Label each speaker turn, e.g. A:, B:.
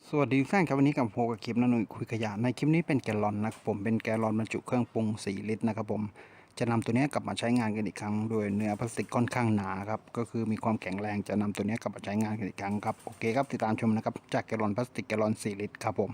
A: สวัสดีทุกท่านครับวันนี้กับโฮกับคลิปนาหนุ่ยคุยขยะในคลิปนี้เป็นแกลลอนนะครับผมเป็นแกลลอนบรรจุเครื่องปรุง4ลิตรนะครับผมจะนำตัวนี้กลับมาใช้งานกันอีกครั้งโดยเนื้อพลาสติกค่อนข้างหนาครับก็คือมีความแข็งแรงจะนำตัวนี้กลับมาใช้งานกันอีกครั้งครับโอเคครับติดตามชมนะครับจากแกลลอนพลาสติกแกลลอน4ลิตรครับผม